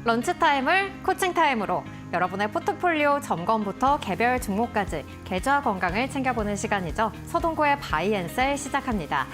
런치타임을 코칭타임으로 여러분의 포트폴리오 점검부터 개별 종목까지 계좌 건강을 챙겨보는 시간이죠. 서동구의 바이앤셀 시작합니다.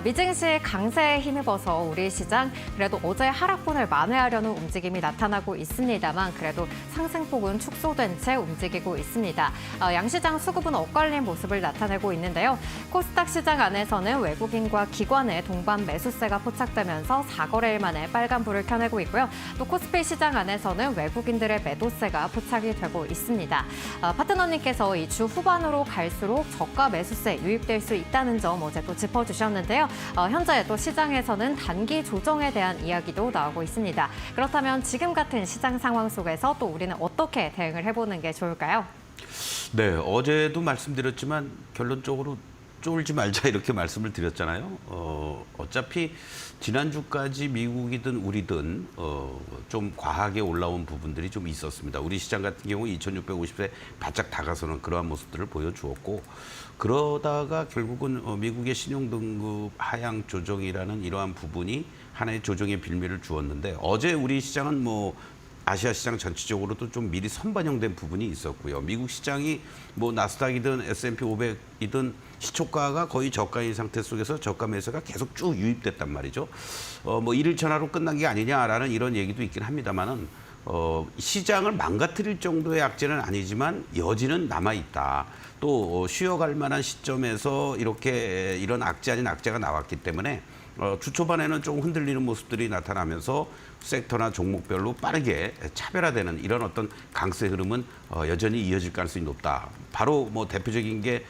미증시 강세에 힘입어서 우리 시장 그래도 어제 하락분을 만회하려는 움직임이 나타나고 있습니다만 그래도 상승폭은 축소된 채 움직이고 있습니다. 양시장 수급은 엇갈린 모습을 나타내고 있는데요. 코스닥 시장 안에서는 외국인과 기관의 동반 매수세가 포착되면서 4거래일 만에 빨간불을 켜내고 있고요. 또 코스피 시장 안에서는 외국인들의 매도세가 포착이 되고 있습니다. 파트너님께서 이 주 후반으로 갈수록 저가 매수세 유입될 수 있다는 점 어제 또 짚어주셨는데요. 현재 또 시장에서는 단기 조정에 대한 이야기도 나오고 있습니다. 그렇다면 지금 같은 시장 상황 속에서 또 우리는 어떻게 대응을 해보는 게 좋을까요? 네, 어제도 말씀드렸지만 결론적으로 쫄지 말자 이렇게 말씀을 드렸잖아요. 어차피 지난주까지 미국이든 우리든 좀 과하게 올라온 부분들이 좀 있었습니다. 우리 시장 같은 경우 2650에 바짝 다가서는 그러한 모습들을 보여주었고 그러다가 결국은 미국의 신용등급 하향 조정이라는 이러한 부분이 하나의 조정의 빌미를 주었는데 어제 우리 시장은 아시아 시장 전체적으로도 좀 미리 선반영된 부분이 있었고요. 미국 시장이 나스닥이든 S&P 500이든 시초가가 거의 저가인 상태 속에서 저가 매수가 계속 쭉 유입됐단 말이죠. 일일 전화로 끝난 게 아니냐라는 이런 얘기도 있긴 합니다만은 시장을 망가뜨릴 정도의 악재는 아니지만 여지는 남아 있다. 또 쉬어갈 만한 시점에서 이렇게 이런 악재 아닌 악재가 나왔기 때문에 주 초반에는 좀 흔들리는 모습들이 나타나면서 섹터나 종목별로 빠르게 차별화되는 이런 어떤 강세 흐름은 여전히 이어질 가능성이 높다. 바로 대표적인 게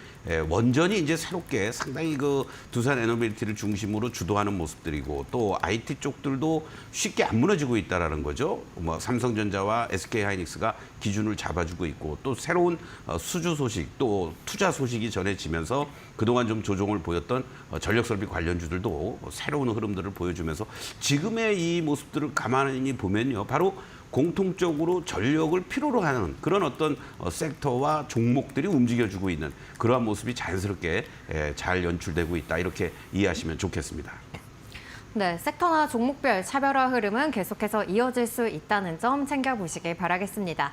원전이 이제 새롭게 상당히 그 두산 에너빌리티를 중심으로 주도하는 모습들이고 또 IT 쪽들도 쉽게 안 무너지고 있다라는 거죠. 삼성전자와 SK하이닉스가 기준을 잡아주고 있고 또 새로운 수주 소식 또 투자 소식이 전해지면서 그동안 좀 조정을 보였던 전력설비 관련주들도 새로운 흐름들을 보여주면서 지금의 이 모습들을 가만히 보면요. 바로 공통적으로 전력을 필요로 하는 그런 어떤 섹터와 종목들이 움직여주고 있는 그러한 모습이 자연스럽게 잘 연출되고 있다. 이렇게 이해하시면 좋겠습니다. 네, 섹터나 종목별 차별화 흐름은 계속해서 이어질 수 있다는 점 챙겨보시길 바라겠습니다.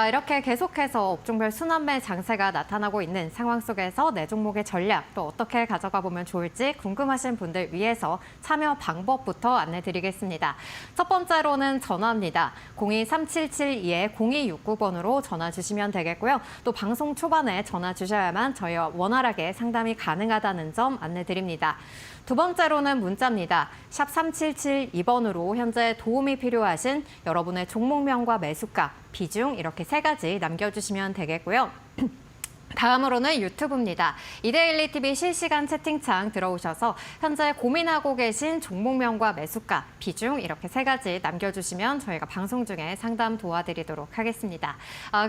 이렇게 계속해서 업종별 순환매 장세가 나타나고 있는 상황 속에서 내 종목의 전략 또 어떻게 가져가 보면 좋을지 궁금하신 분들 위해서 참여 방법부터 안내드리겠습니다. 첫 번째로는 전화입니다. 023772-0269번으로 전화 주시면 되겠고요. 또 방송 초반에 전화 주셔야만 저희와 원활하게 상담이 가능하다는 점 안내드립니다. 두 번째로는 문자입니다. 샵 3772번으로 현재 도움이 필요하신 여러분의 종목명과 매수가, 비중 이렇게 세 가지 남겨주시면 되겠고요. 다음으로는 유튜브입니다. 이데일리 TV 실시간 채팅창 들어오셔서 현재 고민하고 계신 종목명과 매수가, 비중 이렇게 세 가지 남겨주시면 저희가 방송 중에 상담 도와드리도록 하겠습니다.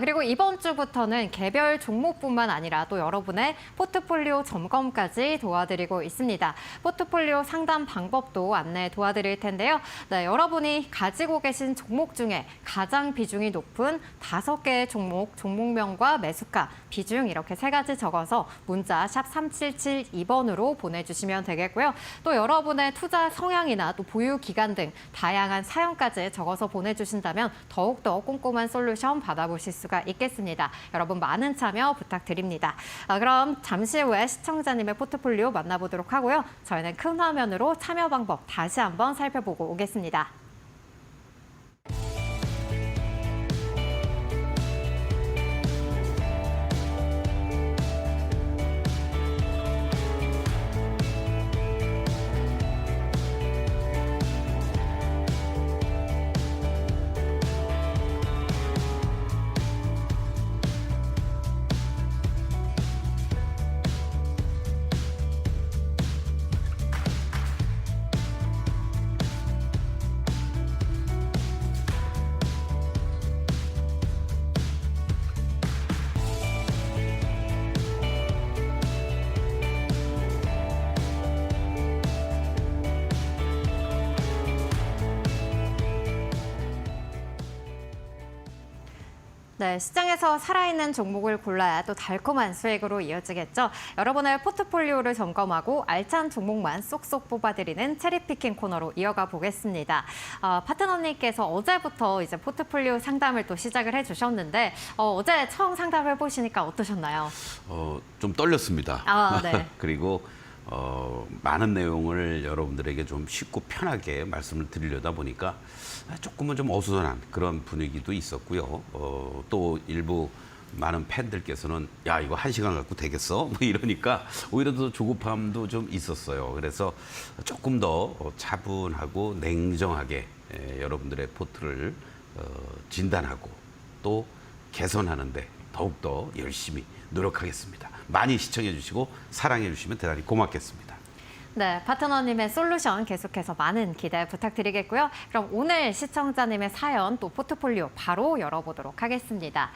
그리고 이번 주부터는 개별 종목뿐만 아니라 또 여러분의 포트폴리오 점검까지 도와드리고 있습니다. 포트폴리오 상담 방법도 안내 도와드릴 텐데요. 네, 여러분이 가지고 계신 종목 중에 가장 비중이 높은 5개의 종목명과 매수가, 비중 이렇게 세 가지 적어서 문자 샵 3772번으로 보내주시면 되겠고요. 또 여러분의 투자 성향이나 또 보유 기간 등 다양한 사연까지 적어서 보내주신다면 더욱더 꼼꼼한 솔루션 받아보실 수가 있겠습니다. 여러분 많은 참여 부탁드립니다. 그럼 잠시 후에 시청자님의 포트폴리오 만나보도록 하고요. 저희는 큰 화면으로 참여 방법 다시 한번 살펴보고 오겠습니다. 네, 시장에서 살아있는 종목을 골라야 또 달콤한 수익으로 이어지겠죠. 여러분의 포트폴리오를 점검하고 알찬 종목만 쏙쏙 뽑아드리는 체리피킹 코너로 이어가 보겠습니다. 파트너님께서 어제부터 이제 포트폴리오 상담을 또 시작을 해주셨는데 어제 처음 상담을 해보시니까 어떠셨나요? 좀 떨렸습니다. 네. 그리고 많은 내용을 여러분들에게 좀 쉽고 편하게 말씀을 드리려다 보니까 조금은 좀 어수선한 그런 분위기도 있었고요. 또 일부 많은 팬들께서는 야 이거 1시간 갖고 되겠어? 뭐 이러니까 오히려 더 조급함도 좀 있었어요. 그래서 조금 더 차분하고 냉정하게 여러분들의 포트를 진단하고 또 개선하는데 더욱더 열심히 노력하겠습니다. 많이 시청해 주시고 사랑해 주시면 대단히 고맙겠습니다. 네, 파트너님의 솔루션 계속해서 많은 기대 부탁드리겠고요. 그럼 오늘 시청자님의 사연 또 포트폴리오 바로 열어보도록 하겠습니다.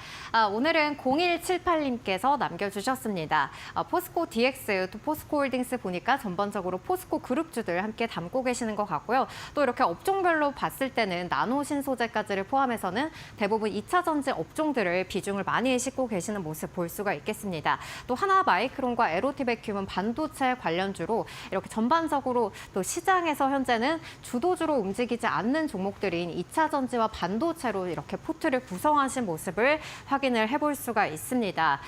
오늘은 0178님께서 남겨주셨습니다. 포스코 DX 또 포스코 홀딩스 보니까 전반적으로 포스코 그룹주들 함께 담고 계시는 것 같고요. 또 이렇게 업종별로 봤을 때는 나노 신소재까지를 포함해서는 대부분 2차 전지 업종들을 비중을 많이 싣고 계시는 모습 볼 수가 있겠습니다. 또 하나 마이크론과 에로티베큐은 반도체 관련주로 이렇게 전반적으로 또 시장에서 현재는 주도주로 움직이지 않는 종목들인 2차 전지와 반도체로 이렇게 포트를 구성하신 모습을 확인을 해볼 수가 있습니다.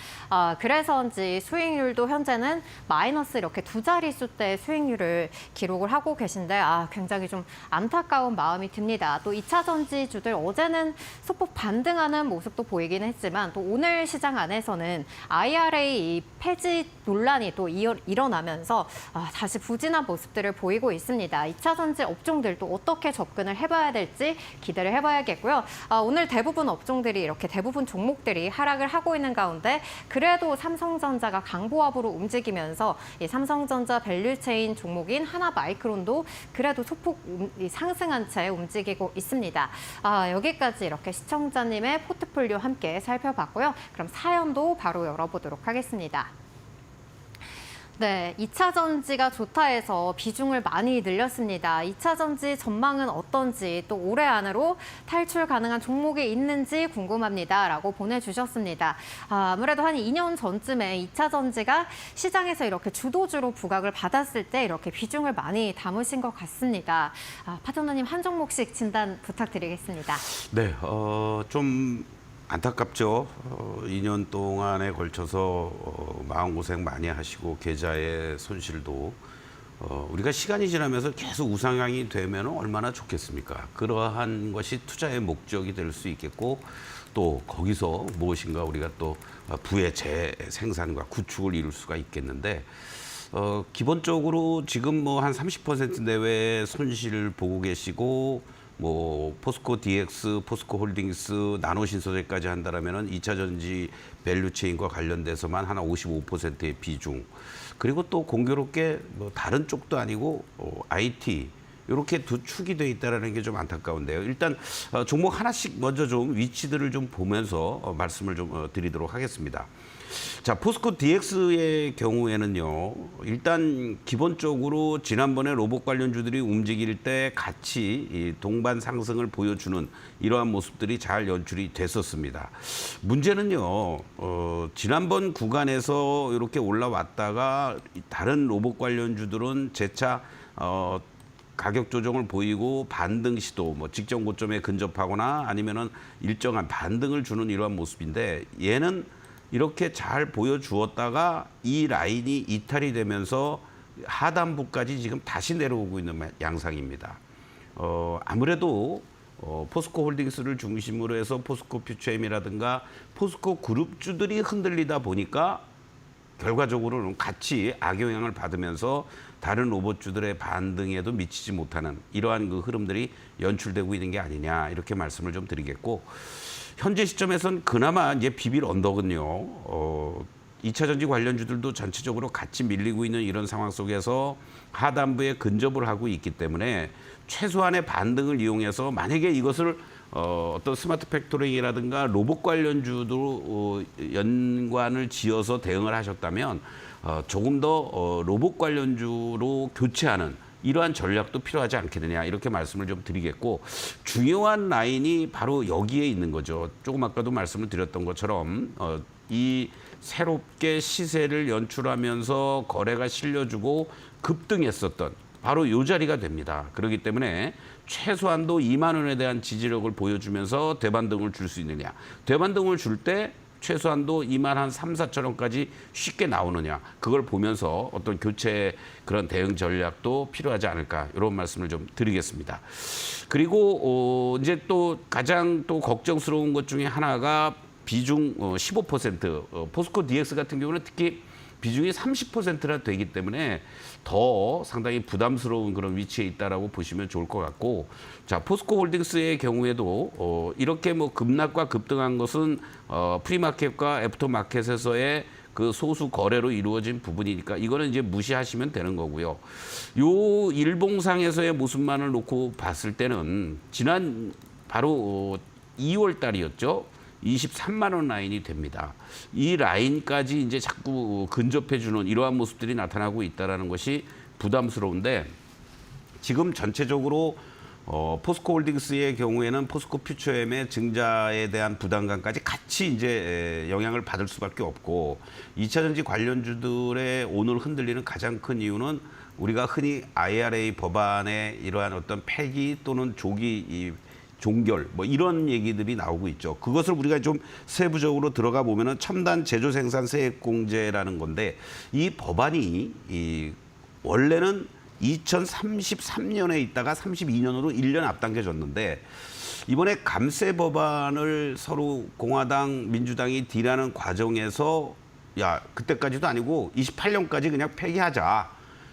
그래서인지 수익률도 현재는 마이너스 이렇게 두 자릿수대의 수익률을 기록을 하고 계신데 굉장히 좀 안타까운 마음이 듭니다. 또 2차 전지주들 어제는 소폭 반등하는 모습도 보이긴 했지만 또 오늘 시장 안에서는 IRA 폐지 논란이 또 일어나면서 다시 부진한 모습들을 보이고 있습니다. 2차 전지 업종들도 어떻게 접근을 해봐야 될지 기대를 해봐야겠고요. 오늘 대부분 업종들이 이렇게 대부분 종목들이 하락을 하고 있는 가운데 그래도 삼성전자가 강보합으로 움직이면서 이 삼성전자 밸류체인 종목인 하나마이크론도 그래도 소폭 상승한 채 움직이고 있습니다. 여기까지 이렇게 시청자님의 포트폴리오 함께 살펴봤고요. 그럼 사연도 바로 열어보도록 하겠습니다. 네, 2차 전지가 좋다 해서 비중을 많이 늘렸습니다. 2차 전지 전망은 어떤지 또 올해 안으로 탈출 가능한 종목이 있는지 궁금합니다. 라고 보내주셨습니다. 아무래도 한 2년 전쯤에 2차 전지가 시장에서 이렇게 주도주로 부각을 받았을 때 이렇게 비중을 많이 담으신 것 같습니다. 파트너님 한 종목씩 진단 부탁드리겠습니다. 네, 좀 안타깝죠. 2년 동안에 걸쳐서 마음고생 많이 하시고 계좌의 손실도 우리가 시간이 지나면서 계속 우상향이 되면 얼마나 좋겠습니까? 그러한 것이 투자의 목적이 될 수 있겠고 또 거기서 무엇인가 우리가 또 부의 재생산과 구축을 이룰 수가 있겠는데 기본적으로 지금 뭐 한 30% 내외의 손실을 보고 계시고 뭐 포스코 DX, 포스코 홀딩스, 나노 신소재까지 한다라면은 2차 전지 밸류체인과 관련돼서만 하나 55%의 비중. 그리고 또 공교롭게 뭐 다른 쪽도 아니고 IT 이렇게 두 축이 돼 있다라는 게 좀 안타까운데요. 일단 종목 하나씩 먼저 좀 위치들을 좀 보면서 말씀을 좀 드리도록 하겠습니다. 자, 포스코 DX의 경우에는요, 일단 기본적으로 지난번에 로봇 관련주들이 움직일 때 같이 이 동반 상승을 보여주는 이러한 모습들이 잘 연출이 됐었습니다. 문제는요, 지난번 구간에서 이렇게 올라왔다가 다른 로봇 관련주들은 재차 가격 조정을 보이고 반등 시도, 뭐 직전 고점에 근접하거나 아니면은 일정한 반등을 주는 이러한 모습인데 얘는 이렇게 잘 보여주었다가 이 라인이 이탈이 되면서 하단부까지 지금 다시 내려오고 있는 양상입니다. 아무래도 포스코 홀딩스를 중심으로 해서 포스코 퓨처엠이라든가 포스코 그룹주들이 흔들리다 보니까 결과적으로는 같이 악영향을 받으면서 다른 로봇주들의 반등에도 미치지 못하는 이러한 그 흐름들이 연출되고 있는 게 아니냐 이렇게 말씀을 좀 드리겠고 현재 시점에선 그나마 이제 비빌 언덕은요. 2차 전지 관련주들도 전체적으로 같이 밀리고 있는 이런 상황 속에서 하단부에 근접을 하고 있기 때문에 최소한의 반등을 이용해서 만약에 이것을 어떤 스마트 팩토링이라든가 로봇 관련주도 연관을 지어서 대응을 하셨다면 조금 더 로봇 관련주로 교체하는 이러한 전략도 필요하지 않겠느냐 이렇게 말씀을 좀 드리겠고 중요한 라인이 바로 여기에 있는 거죠. 조금 아까도 말씀을 드렸던 것처럼 이 새롭게 시세를 연출하면서 거래가 실려주고 급등했었던 바로 이 자리가 됩니다. 그렇기 때문에 최소한도 2만 원에 대한 지지력을 보여주면서 대반등을 줄 수 있느냐. 대반등을 줄 때 최소한도 2만 한 3, 4천 원까지 쉽게 나오느냐. 그걸 보면서 어떤 교체 그런 대응 전략도 필요하지 않을까. 이런 말씀을 좀 드리겠습니다. 그리고 이제 또 가장 또 걱정스러운 것 중에 하나가 비중 15% 포스코 DX 같은 경우는 특히 비중이 30%나 되기 때문에 더 상당히 부담스러운 그런 위치에 있다라고 보시면 좋을 것 같고, 자 포스코 홀딩스의 경우에도 이렇게 뭐 급락과 급등한 것은 프리마켓과 애프터마켓에서의 그 소수 거래로 이루어진 부분이니까 이거는 이제 무시하시면 되는 거고요. 요 일봉상에서의 모습만을 놓고 봤을 때는 지난 바로 2월 달이었죠. 23만 원 라인이 됩니다. 이 라인까지 이제 자꾸 근접해주는 이러한 모습들이 나타나고 있다는 것이 부담스러운데 지금 전체적으로 포스코 홀딩스의 경우에는 포스코 퓨처엠의 증자에 대한 부담감까지 같이 이제 영향을 받을 수밖에 없고 2차전지 관련주들의 오늘 흔들리는 가장 큰 이유는 우리가 흔히 IRA 법안의 이러한 어떤 폐기 또는 조기 종결 뭐 이런 얘기들이 나오고 있죠. 그것을 우리가 좀 세부적으로 들어가 보면은 첨단 제조 생산 세액 공제라는 건데 이 법안이 원래는 2033년에 있다가 32년으로 1년 앞당겨졌는데 이번에 감세 법안을 서로 공화당, 민주당이 딜하는 과정에서 야 그때까지도 아니고 28년까지 그냥 폐기하자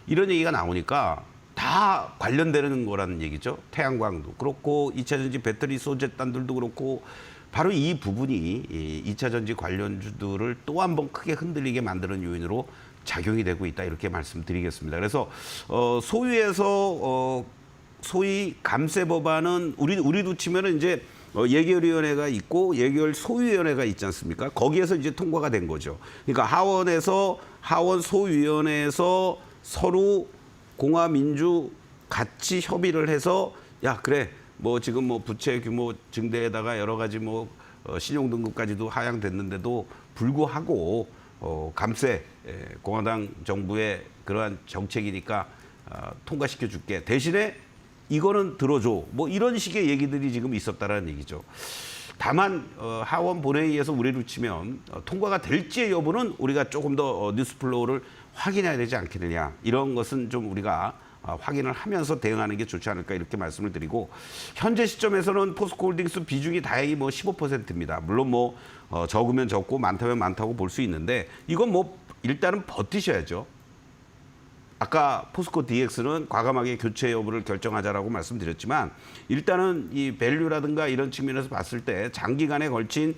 이런 얘기가 나오니까 다 관련되는 거라는 얘기죠. 태양광도 그렇고 2차전지 배터리 소재단들도 그렇고 바로 이 부분이 2차전지 관련주들을 또 한 번 크게 흔들리게 만드는 요인으로 작용이 되고 있다 이렇게 말씀드리겠습니다. 그래서 소위에서 소위 감세 법안은 우리도 치면은 이제 예결위원회가 있고 예결 소위원회가 있지 않습니까? 거기에서 이제 통과가 된 거죠. 그러니까 하원 소위원회에서 서로 공화 민주 같이 협의를 해서 야 그래 뭐 지금 뭐 부채 규모 증대에다가 여러 가지 뭐 신용 등급까지도 하향됐는데도 불구하고 감세 공화당 정부의 그러한 정책이니까 통과시켜 줄게 대신에 이거는 들어줘 뭐 이런 식의 얘기들이 지금 있었다라는 얘기죠. 다만 하원 본회의에서 우리로 치면 통과가 될지의 여부는 우리가 조금 더 뉴스플로우를 확인해야 되지 않겠느냐 이런 것은 좀 우리가 확인을 하면서 대응하는 게 좋지 않을까 이렇게 말씀을 드리고 현재 시점에서는 포스코홀딩스 비중이 다행히 뭐 15%입니다. 물론 뭐 적으면 적고 많다면 많다고 볼 수 있는데 이건 뭐 일단은 버티셔야죠. 아까 포스코 DX는 과감하게 교체 여부를 결정하자라고 말씀드렸지만 일단은 이 밸류라든가 이런 측면에서 봤을 때 장기간에 걸친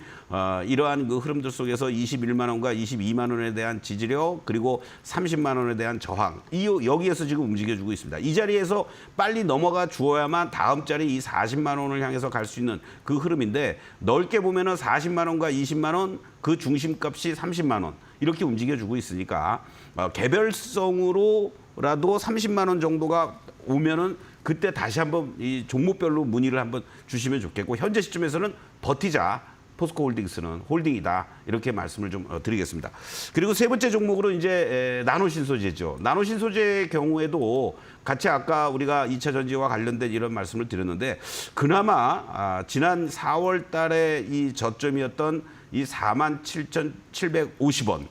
이러한 그 흐름들 속에서 21만 원과 22만 원에 대한 지지력 그리고 30만 원에 대한 저항 여기에서 지금 움직여주고 있습니다. 이 자리에서 빨리 넘어가 주어야만 다음 자리 이 40만 원을 향해서 갈 수 있는 그 흐름인데 넓게 보면은 40만 원과 20만 원 그 중심값이 30만 원 이렇게 움직여주고 있으니까 개별성으로라도 30만 원 정도가 오면은 그때 다시 한번 이 종목별로 문의를 한번 주시면 좋겠고 현재 시점에서는 버티자. 포스코 홀딩스는 홀딩이다. 이렇게 말씀을 좀 드리겠습니다. 그리고 세 번째 종목으로 이제 나노신소재죠. 나노신소재의 경우에도 같이 아까 우리가 2차 전지와 관련된 이런 말씀을 드렸는데 그나마 지난 4월 달에 이 저점이었던 이 47,750원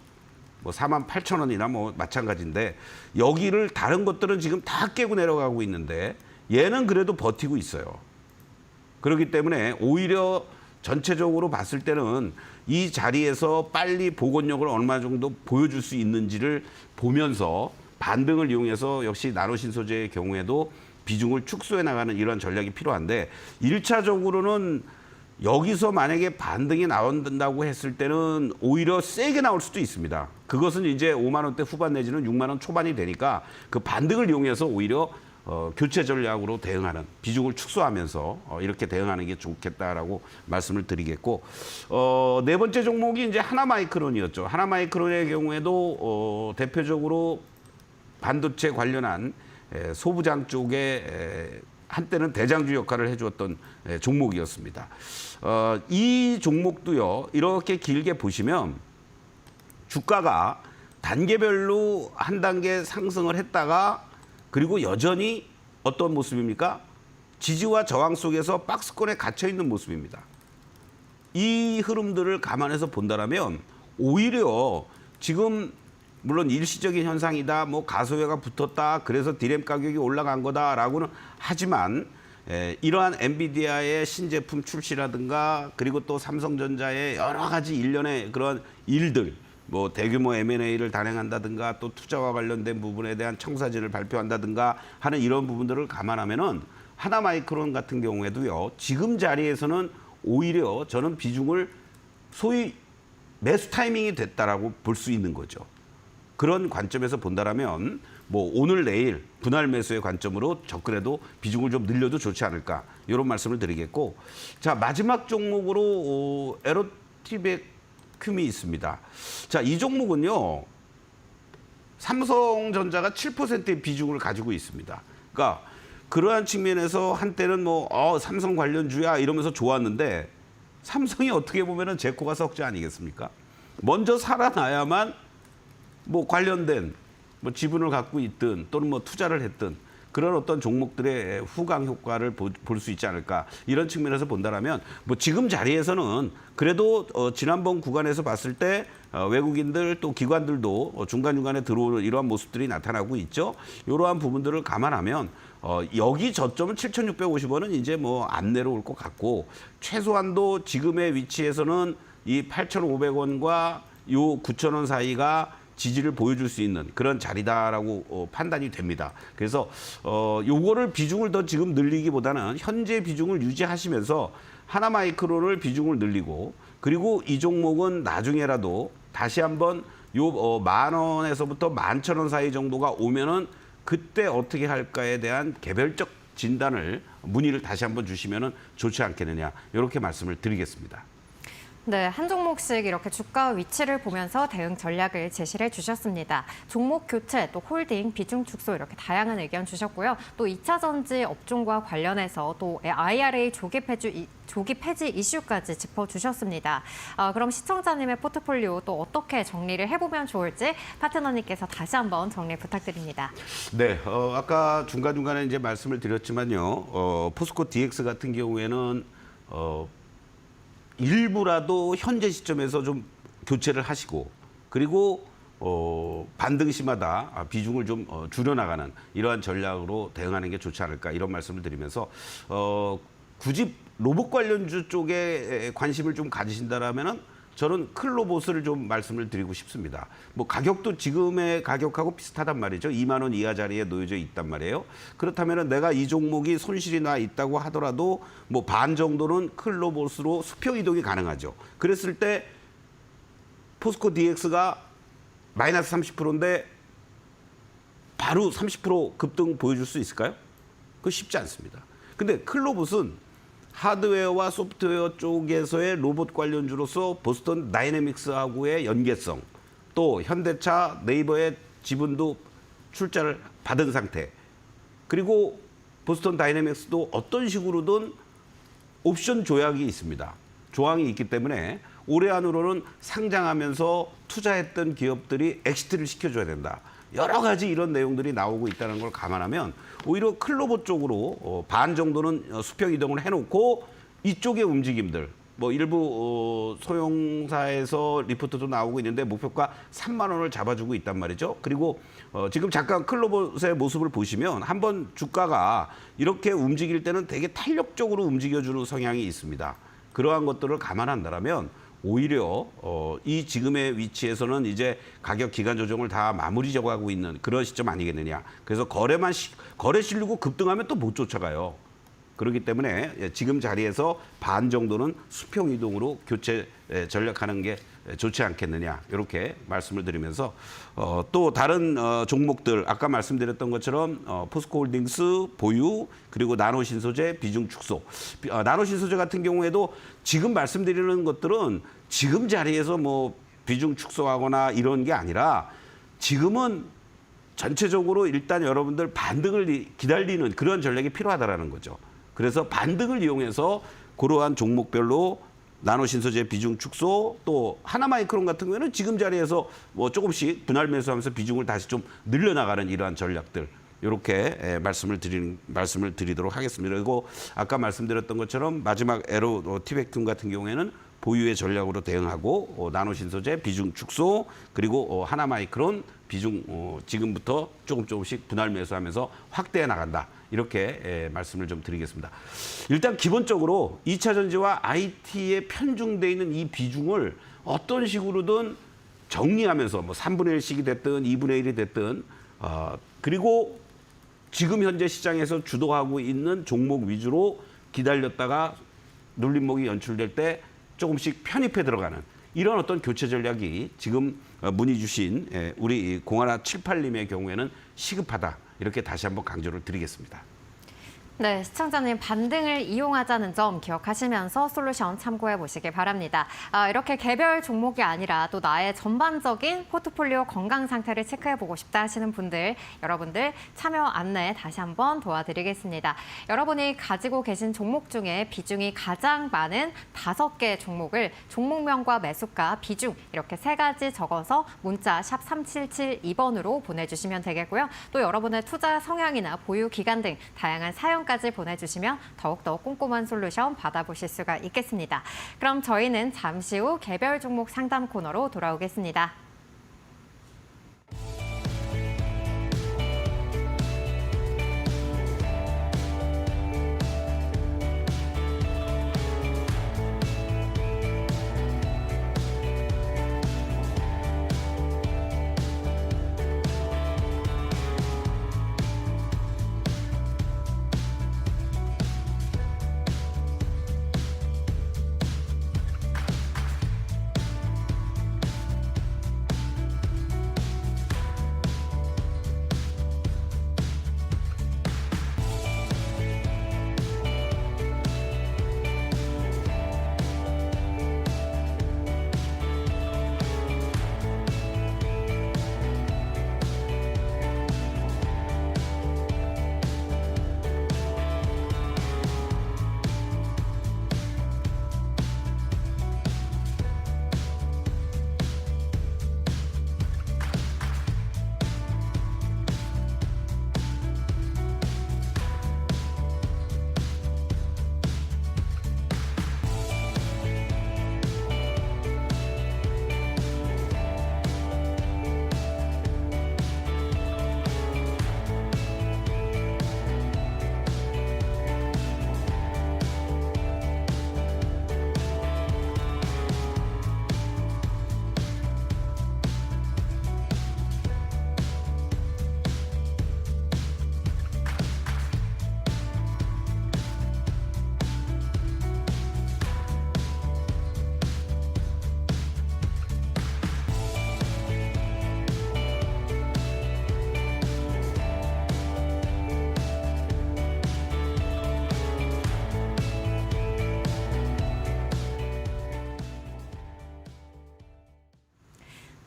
뭐 48,000원이나 뭐 마찬가지인데 여기를 다른 것들은 지금 다 깨고 내려가고 있는데 얘는 그래도 버티고 있어요. 그렇기 때문에 오히려 전체적으로 봤을 때는 이 자리에서 빨리 복원력을 얼마 정도 보여줄 수 있는지를 보면서 반등을 이용해서 역시 나노신소재의 경우에도 비중을 축소해 나가는 이런 전략이 필요한데 1차적으로는 여기서 만약에 반등이 나온다고 했을 때는 오히려 세게 나올 수도 있습니다. 그것은 이제 5만 원대 후반 내지는 6만 원 초반이 되니까 그 반등을 이용해서 오히려 교체 전략으로 대응하는 비중을 축소하면서 이렇게 대응하는 게 좋겠다라고 말씀을 드리겠고 네 번째 종목이 이제 하나마이크론이었죠. 하나마이크론의 경우에도 대표적으로 반도체 관련한 소부장 쪽에 한때는 대장주 역할을 해주었던 종목이었습니다. 이 종목도요, 이렇게 길게 보시면 주가가 단계별로 한 단계 상승을 했다가 그리고 여전히 어떤 모습입니까? 지지와 저항 속에서 박스권에 갇혀 있는 모습입니다. 이 흐름들을 감안해서 본다라면 오히려 지금 물론 일시적인 현상이다, 뭐 가소유가 붙었다, 그래서 디램 가격이 올라간 거다라고는 하지만 이러한 엔비디아의 신제품 출시라든가 그리고 또 삼성전자의 여러 가지 일련의 그런 일들, 뭐 대규모 M&A를 단행한다든가 또 투자와 관련된 부분에 대한 청사진을 발표한다든가 하는 이런 부분들을 감안하면은 하나마이크론 같은 경우에도요, 지금 자리에서는 오히려 저는 비중을 소위 매수 타이밍이 됐다라고 볼 수 있는 거죠. 그런 관점에서 본다라면 뭐 오늘 내일 분할 매수의 관점으로 접근해도 비중을 좀 늘려도 좋지 않을까 이런 말씀을 드리겠고, 자 마지막 종목으로 에로티베쿰이 있습니다. 자 이 종목은요 삼성전자가 7%의 비중을 가지고 있습니다. 그러니까 그러한 측면에서 한때는 뭐 삼성 관련주야 이러면서 좋았는데 삼성이 어떻게 보면은 제코가 석재 아니겠습니까? 먼저 살아나야만 뭐 관련된 뭐 지분을 갖고 있든 또는 뭐 투자를 했든 그런 어떤 종목들의 후광 효과를 볼 수 있지 않을까 이런 측면에서 본다라면 뭐 지금 자리에서는 그래도 지난번 구간에서 봤을 때 외국인들 또 기관들도 중간중간에 들어오는 이러한 모습들이 나타나고 있죠. 이러한 부분들을 감안하면 여기 저점은 7,650원은 이제 뭐 안 내려올 것 같고 최소한도 지금의 위치에서는 이 8,500원과 요 9,000원 사이가 지지를 보여줄 수 있는 그런 자리다라고 판단이 됩니다. 그래서 요거를 비중을 더 지금 늘리기보다는 현재 비중을 유지하시면서 하나마이크론을 비중을 늘리고 그리고 이 종목은 나중에라도 다시 한번 요 10,000원에서부터 11,000원 사이 정도가 오면은 그때 어떻게 할까에 대한 개별적 진단을 문의를 다시 한번 주시면은 좋지 않겠느냐 이렇게 말씀을 드리겠습니다. 네, 한 종목씩 이렇게 주가 위치를 보면서 대응 전략을 제시를 해주셨습니다. 종목 교체, 또 홀딩, 비중 축소 이렇게 다양한 의견 주셨고요. 또 2차 전지 업종과 관련해서 또 IRA 조기 폐지 이슈까지 짚어주셨습니다. 그럼 시청자님의 포트폴리오 또 어떻게 정리를 해보면 좋을지 파트너님께서 다시 한번 정리 부탁드립니다. 네, 아까 중간중간에 이제 말씀을 드렸지만요. 포스코 DX 같은 경우에는 일부라도 현재 시점에서 좀 교체를 하시고 그리고 반등 시마다 비중을 좀 줄여나가는 이러한 전략으로 대응하는 게 좋지 않을까 이런 말씀을 드리면서 굳이 로봇 관련주 쪽에 관심을 좀 가지신다라면은 저는 클로봇을 좀 말씀을 드리고 싶습니다. 뭐 가격도 지금의 가격하고 비슷하단 말이죠. 2만 원 이하 자리에 놓여져 있단 말이에요. 그렇다면은 내가 이 종목이 손실이 나 있다고 하더라도 뭐 반 정도는 클로봇으로 수평 이동이 가능하죠. 그랬을 때 포스코 DX가 마이너스 30%인데 바로 30% 급등 보여줄 수 있을까요? 그거 쉽지 않습니다. 근데 클로봇은 하드웨어와 소프트웨어 쪽에서의 로봇 관련주로서 보스턴 다이내믹스하고의 연계성, 또 현대차, 네이버의 지분도 출자를 받은 상태, 그리고 보스턴 다이내믹스도 어떤 식으로든 옵션 조약이 있습니다. 조항이 있기 때문에 올해 안으로는 상장하면서 투자했던 기업들이 엑시트를 시켜줘야 된다. 여러 가지 이런 내용들이 나오고 있다는 걸 감안하면 오히려 클로봇 쪽으로 반 정도는 수평 이동을 해놓고 이쪽의 움직임들 뭐 일부 소형사에서 리포트도 나오고 있는데 목표가 3만 원을 잡아주고 있단 말이죠. 그리고 지금 잠깐 클로봇의 모습을 보시면 한번 주가가 이렇게 움직일 때는 되게 탄력적으로 움직여주는 성향이 있습니다. 그러한 것들을 감안한다면 오히려 이 지금의 위치에서는 이제 가격 기간 조정을 다 마무리 져가고 있는 그런 시점 아니겠느냐. 그래서 거래 실리고 급등하면 또 못 쫓아가요. 그렇기 때문에 지금 자리에서 반 정도는 수평 이동으로 교체 전략하는 게 좋지 않겠느냐 이렇게 말씀을 드리면서 또 다른 종목들 아까 말씀드렸던 것처럼 포스코홀딩스 보유 그리고 나노신소재 비중 축소. 나노신소재 같은 경우에도 지금 말씀드리는 것들은 지금 자리에서 뭐 비중 축소하거나 이런 게 아니라 지금은 전체적으로 일단 여러분들 반등을 기다리는 그런 전략이 필요하다라는 거죠. 그래서 반등을 이용해서 그러한 종목별로 나노신소재 비중 축소, 또 하나마이크론 같은 경우에는 지금 자리에서 뭐 조금씩 분할 매수하면서 비중을 다시 좀 늘려나가는 이러한 전략들, 이렇게 말씀을 드리도록 하겠습니다. 그리고 아까 말씀드렸던 것처럼 마지막 에로 티백튠 같은 경우에는 보유의 전략으로 대응하고 나노신소재 비중 축소, 그리고 하나마이크론 비중 지금부터 조금씩 분할 매수하면서 확대해 나간다. 이렇게 말씀을 좀 드리겠습니다. 일단 기본적으로 2차 전지와 IT에 편중돼 있는 이 비중을 어떤 식으로든 정리하면서 뭐 3분의 1씩이 됐든 2분의 1이 됐든 그리고 지금 현재 시장에서 주도하고 있는 종목 위주로 기다렸다가 눌림목이 연출될 때 조금씩 편입해 들어가는 이런 어떤 교체 전략이 지금 문의 주신 우리 0178님의 경우에는 시급하다. 이렇게 다시 한번 강조를 드리겠습니다. 네, 시청자님 반등을 이용하자는 점 기억하시면서 솔루션 참고해 보시기 바랍니다. 이렇게 개별 종목이 아니라 또 나의 전반적인 포트폴리오 건강 상태를 체크해 보고 싶다 하시는 분들, 여러분들 참여 안내 다시 한번 도와드리겠습니다. 여러분이 가지고 계신 종목 중에 비중이 가장 많은 5개 종목을 종목명과 매수가, 비중 이렇게 3가지 적어서 문자 샵 3772번으로 보내주시면 되겠고요. 또 여러분의 투자 성향이나 보유 기간 등 다양한 사연까지 보내주시면 더욱더 꼼꼼한 솔루션 받아보실 수가 있겠습니다. 그럼 저희는 잠시 후 개별 종목 상담 코너로 돌아오겠습니다.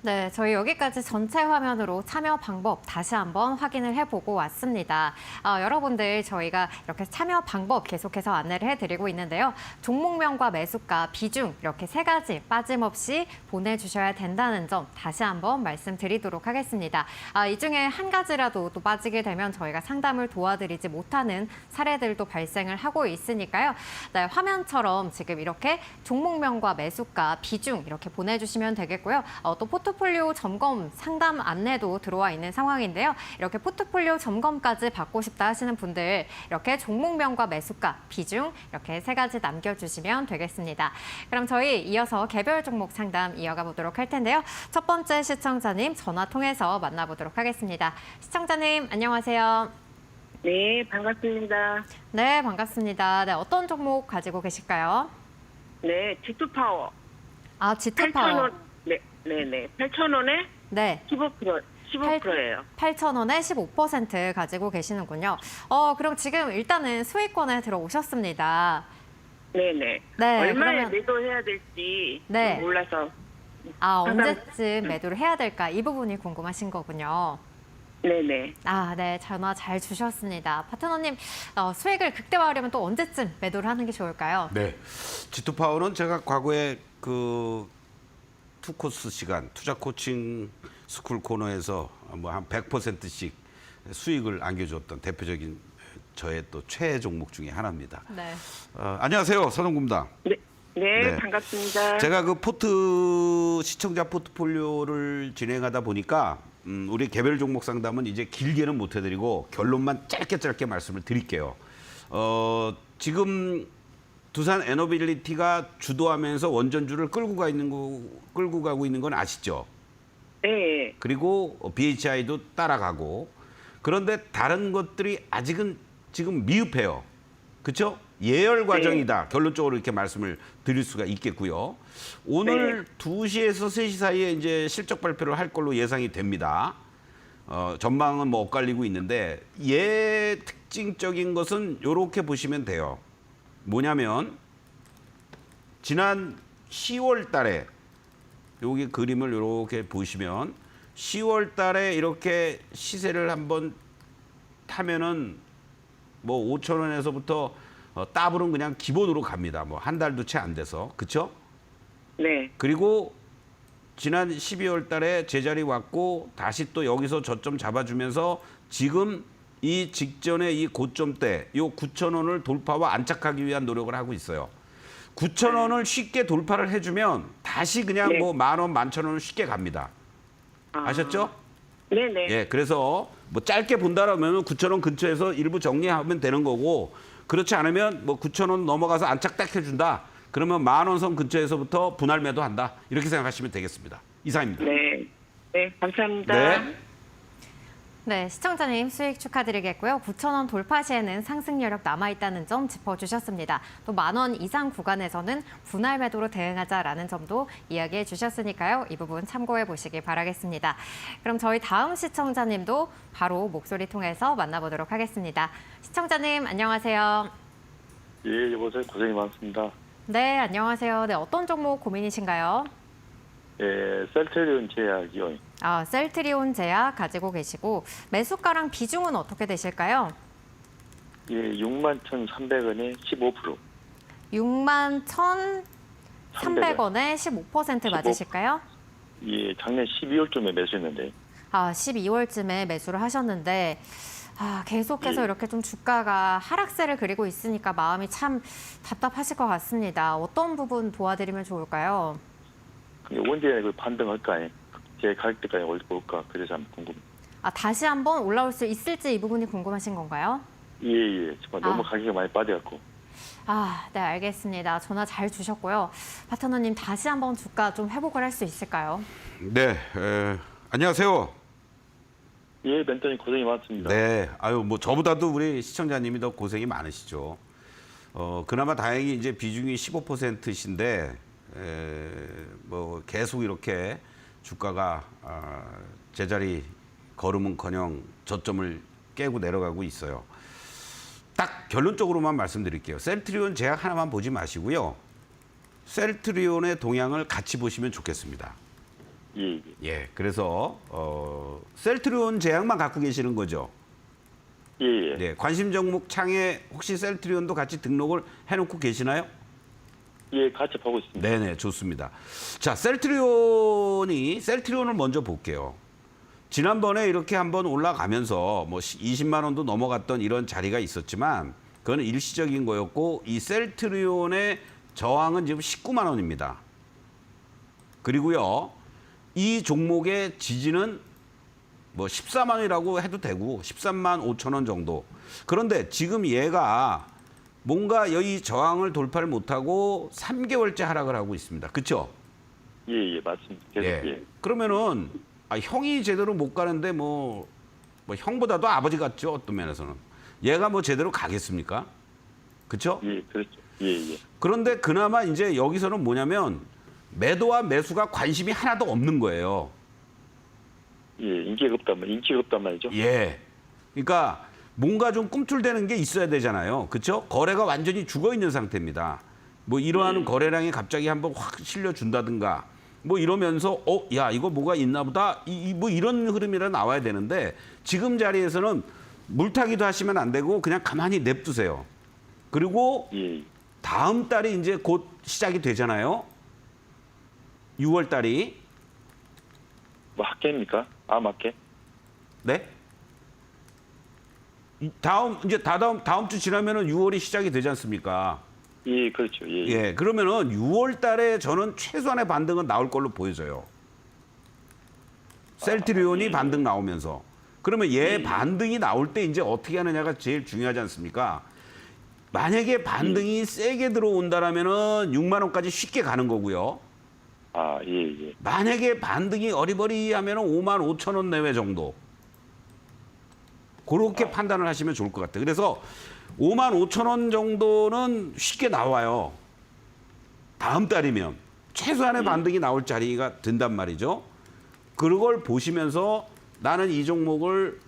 네, 저희 여기까지 전체 화면으로 참여 방법 다시 한번 확인을 해보고 왔습니다. 여러분들 저희가 이렇게 참여 방법 계속해서 안내를 해드리고 있는데요. 종목명과 매수가, 비중 이렇게 3가지 빠짐없이 보내주셔야 된다는 점 다시 한번 말씀드리도록 하겠습니다. 이 중에 한 가지라도 또 빠지게 되면 저희가 상담을 도와드리지 못하는 사례들도 발생을 하고 있으니까요. 네, 화면처럼 지금 이렇게 종목명과 매수가, 비중 이렇게 보내주시면 되겠고요. 또 포트폴리오 점검 상담 안내도 들어와 있는 상황인데요. 이렇게 포트폴리오 점검까지 받고 싶다 하시는 분들 이렇게 종목명과 매수가, 비중 이렇게 3가지 남겨주시면 되겠습니다. 그럼 저희 이어서 개별 종목 상담 이어가 보도록 할 텐데요. 첫 번째 시청자님 전화 통해서 만나보도록 하겠습니다. 시청자님 안녕하세요. 네, 반갑습니다. 네, 반갑습니다. 네, 어떤 종목 가지고 계실까요? 네, G2파워. G2파워. 8,000원. 네. 8,000원에 네. 15%예요. 8,000원에 15% 가지고 계시는군요. 그럼 지금 일단은 수익권에 들어오셨습니다. 네네. 네, 얼마에 그러면- 매도해야 될지 네. 몰라서. 언제쯤 매도를 해야 될까? 이 부분이 궁금하신 거군요. 네네. 아, 네. 전화 잘 주셨습니다. 파트너님, 수익을 극대화하려면 또 언제쯤 매도를 하는 게 좋을까요? 네. G2파워는 제가 과거에 그 투코스 시간, 투자 코칭 스쿨 코너에서 뭐 한 100%씩 수익을 안겨줬던 대표적인 저의 또 최애 종목 중에 하나입니다. 네. 안녕하세요. 서동구입니다. 네. 네, 네. 반갑습니다. 제가 그 시청자 포트폴리오를 진행하다 보니까 우리 개별 종목 상담은 이제 길게는 못 해드리고 결론만 짧게 말씀을 드릴게요. 지금 두산 에너빌리티가 주도하면서 원전주를 끌고 가고 있는 건 아시죠? 네. 그리고 BHI도 따라가고 그런데 다른 것들이 아직은 지금 미흡해요. 그렇죠? 예열 과정이다. 결론적으로 이렇게 말씀을 드릴 수가 있겠고요. 오늘 2시에서 3시 사이에 이제 실적 발표를 할 걸로 예상이 됩니다. 전망은 뭐 엇갈리고 있는데 특징적인 것은 이렇게 보시면 돼요. 뭐냐면 지난 10월 달에 여기 그림을 이렇게 보시면 10월 달에 이렇게 시세를 한번 타면은 뭐 5,000원에서부터 따블은 그냥 기본으로 갑니다. 뭐 한 달도 채 안 돼서. 그렇죠? 네. 그리고 지난 12월 달에 제자리 왔고 다시 또 여기서 저점 잡아주면서 지금 이 직전에 이 고점대 이 9,000원을 돌파와 안착하기 위한 노력을 하고 있어요. 9,000원을 쉽게 돌파를 해주면 다시 그냥 네. 뭐 10,000원, 11,000원을 쉽게 갑니다. 아셨죠? 네네. 예, 그래서 뭐 짧게 본다라면 9,000원 근처에서 일부 정리하면 되는 거고 그렇지 않으면 뭐 9,000원 넘어가서 안착 딱 해준다. 그러면 10,000원 선 근처에서부터 분할 매도한다. 이렇게 생각하시면 되겠습니다. 이상입니다. 네. 네, 감사합니다. 네. 네, 시청자님 수익 축하드리겠고요. 9,000원 돌파 시에는 상승 여력 남아있다는 점 짚어주셨습니다. 또 10,000원 이상 구간에서는 분할 매도로 대응하자라는 점도 이야기해 주셨으니까요. 이 부분 참고해 보시기 바라겠습니다. 그럼 저희 다음 시청자님도 바로 목소리 통해서 만나보도록 하겠습니다. 시청자님 안녕하세요. 예, 여보세요. 고생이 많습니다. 네, 안녕하세요. 네, 어떤 종목 고민이신가요? 예, 셀트리온 제약이요. 셀트리온 제약 가지고 계시고 매수가랑 비중은 어떻게 되실까요? 예, 61,300원에 15%. 61,300원에 15% 맞으실까요? 예, 작년 12월쯤에 매수했는데. 12월쯤에 매수를 하셨는데 계속해서 예. 이렇게 좀 주가가 하락세를 그리고 있으니까 마음이 참 답답하실 것 같습니다. 어떤 부분 도와드리면 좋을까요? 언제 그 반등할까? 제 가격대까지 올까? 그래서 한번 궁금해요. 다시 한번 올라올 수 있을지 이 부분이 궁금하신 건가요? 예, 예. 정말 너무 가격이 많이 빠져갖고. 네, 알겠습니다. 전화 잘 주셨고요. 파트너님 다시 한번 주가 좀 회복을 할 수 있을까요? 네. 안녕하세요. 예, 멘토님 고생이 많습니다. 네. 뭐 저보다도 우리 시청자님이 더 고생이 많으시죠. 그나마 다행히 이제 비중이 15%신데 뭐 계속 이렇게 주가가 제자리 걸음은커녕 저점을 깨고 내려가고 있어요. 딱 결론적으로만 말씀드릴게요. 셀트리온 제약 하나만 보지 마시고요. 셀트리온의 동향을 같이 보시면 좋겠습니다. 예, 예. 예, 그래서 셀트리온 제약만 갖고 계시는 거죠. 예, 예. 네, 관심 종목 창에 혹시 셀트리온도 같이 등록을 해놓고 계시나요? 예, 같이 보고 있습니다. 네네, 좋습니다. 자, 셀트리온을 먼저 볼게요. 지난번에 이렇게 한번 올라가면서 뭐 20만 원도 넘어갔던 이런 자리가 있었지만 그건 일시적인 거였고 이 셀트리온의 저항은 지금 19만 원입니다. 그리고요, 이 종목의 지지는 뭐 14만 원이라고 해도 되고 13만 5천 원 정도. 그런데 지금 얘가 뭔가 이 저항을 돌파를 못하고 3개월째 하락을 하고 있습니다. 그렇죠? 예, 예, 맞습니다. 계속, 예. 그러면은 형이 제대로 못 가는데 뭐 형보다도 아버지 같죠, 어떤 면에서는. 얘가 뭐 제대로 가겠습니까? 그렇죠? 예, 그렇죠. 예, 예. 그런데 그나마 이제 여기서는 뭐냐면 매도와 매수가 관심이 하나도 없는 거예요. 예, 인기가 없단 말이죠. 예. 그러니까 뭔가 좀 꿈틀대는 게 있어야 되잖아요. 그렇죠? 거래가 완전히 죽어 있는 상태입니다. 뭐 이러한 거래량이 갑자기 한번 확 실려준다든가 뭐 이러면서 야 이거 뭐가 있나 보다 뭐 이런 흐름이라 나와야 되는데 지금 자리에서는 물타기도 하시면 안 되고 그냥 가만히 냅두세요. 그리고 예. 다음 달이 이제 곧 시작이 되잖아요. 6월 달이. 뭐 학계입니까? 맞게? 네? 다음 주 지나면은 6월이 시작이 되지 않습니까? 예, 그렇죠. 예. 예, 그러면은 6월 달에 저는 최소한의 반등은 나올 걸로 보여져요. 셀트리온이 반등 나오면서. 그러면 얘 반등이 나올 때 이제 어떻게 하느냐가 제일 중요하지 않습니까? 만약에 반등이 세게 들어온다라면은 6만 원까지 쉽게 가는 거고요. 예. 만약에 반등이 어리버리하면 5만 5천 원 내외 정도. 그렇게 판단을 하시면 좋을 것 같아요. 그래서 5만 5천 원 정도는 쉽게 나와요. 다음 달이면 최소한의 반등이 나올 자리가 된단 말이죠. 그걸 보시면서 나는 이 종목을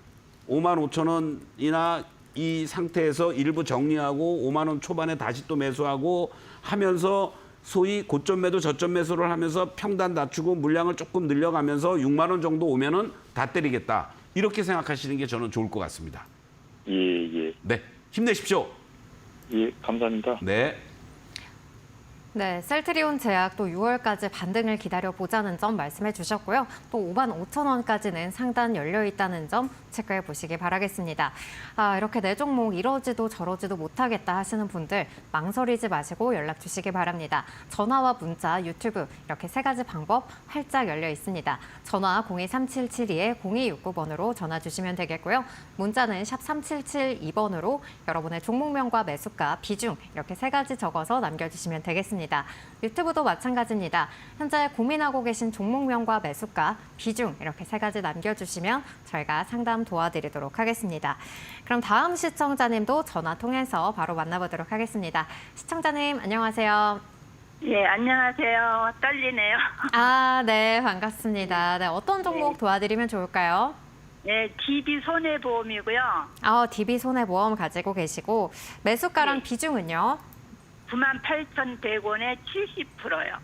5만 5천 원이나 이 상태에서 일부 정리하고 5만 원 초반에 다시 또 매수하고 하면서 소위 고점 매도 저점 매수를 하면서 평단 낮추고 물량을 조금 늘려가면서 6만 원 정도 오면은 다 때리겠다. 이렇게 생각하시는 게 저는 좋을 것 같습니다. 예. 네, 힘내십시오. 예, 감사합니다. 네. 네, 셀트리온 제약 또 6월까지 반등을 기다려보자는 점 말씀해 주셨고요. 또 5만 5천 원까지는 상단 열려 있다는 점 체크해 보시기 바라겠습니다. 이렇게 내 종목 이러지도 저러지도 못하겠다 하시는 분들 망설이지 마시고 연락 주시기 바랍니다. 전화와 문자, 유튜브 이렇게 세 가지 방법 활짝 열려 있습니다. 전화 023772-0269번으로 전화 주시면 되겠고요. 문자는 샵 3772번으로 여러분의 종목명과 매수가, 비중 이렇게 세 가지 적어서 남겨주시면 되겠습니다. 유튜브도 마찬가지입니다. 현재 고민하고 계신 종목명과 매수가, 비중 이렇게 세 가지 남겨주시면 저희가 상담 도와드리도록 하겠습니다. 그럼 다음 시청자님도 전화 통해서 바로 만나보도록 하겠습니다. 시청자님 안녕하세요. 예, 안녕하세요. 떨리네요. 네, 반갑습니다. 네, 어떤 종목 도와드리면 좋을까요? 네, DB 손해보험이고요. DB 손해보험 가지고 계시고 매수가랑 네. 비중은요? 98,100원에 70%요.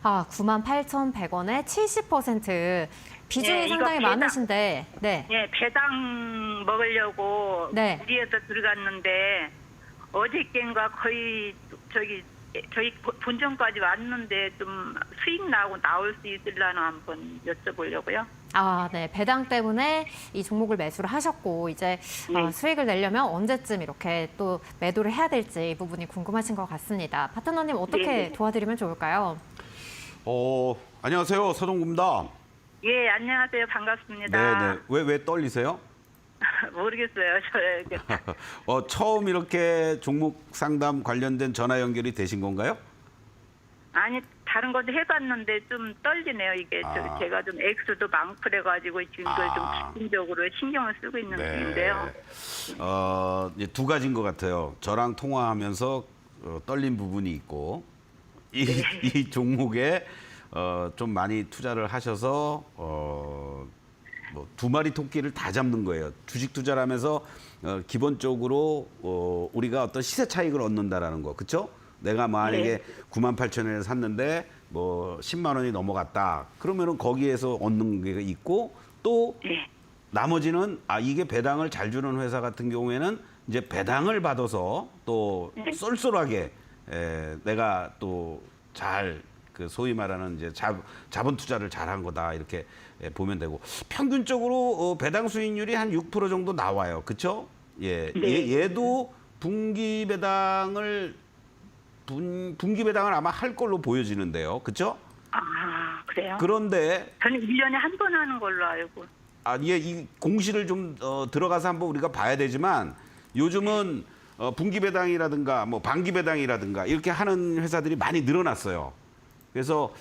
98,100원에 70%. 비중이 네, 이거 상당히 배당. 많으신데. 네. 예, 배당 먹으려고 네. 무리해서 들어갔는데 어저께인가 거의 저희 본점까지 왔는데 좀 수익 나고 나올 수 있으려나 한번 여쭤보려고요. 네. 배당 때문에 이 종목을 매수를 하셨고 이제 네. 수익을 내려면 언제쯤 이렇게 또 매도를 해야 될지 이 부분이 궁금하신 것 같습니다. 파트너님 어떻게 네. 도와드리면 좋을까요? 안녕하세요. 서동구입니다. 예, 안녕하세요. 반갑습니다. 네네. 왜 떨리세요? 모르겠어요. 처음 이렇게 종목 상담 관련된 전화 연결이 되신 건가요? 아니 다른 것도 해봤는데 좀 떨리네요. 이게 제가 좀 액수도 많고 그래가지고 지금 그걸 좀 집중적으로 신경을 쓰고 있는 중인데요. 이제 두 가지인 것 같아요. 저랑 통화하면서 떨린 부분이 있고 이 종목에 좀 많이 투자를 하셔서 뭐 두 마리 토끼를 다 잡는 거예요. 주식 투자를 하면서 기본적으로 우리가 어떤 시세 차익을 얻는다라는 거, 그렇죠? 내가 만약에 98,000원에 샀는데 뭐 10만 원이 넘어갔다. 그러면은 거기에서 얻는 게 있고 또 나머지는 이게 배당을 잘 주는 회사 같은 경우에는 이제 배당을 받아서 또 쏠쏠하게 내가 또 잘 그 소위 말하는 이제 자본 투자를 잘한 거다 이렇게 보면 되고 평균적으로 배당 수익률이 한 6% 정도 나와요. 그렇죠? 예. 얘도 분기 배당을 아마 할 걸로 보여지는데요. 그렇죠? 그래요? 그런데 저는 1년에 한 번 하는 걸로 알고. 이 공시를 좀 들어가서 한번 우리가 봐야 되지만 요즘은 분기 배당이라든가 뭐 반기 배당이라든가 이렇게 하는 회사들이 많이 늘어났어요. 그래서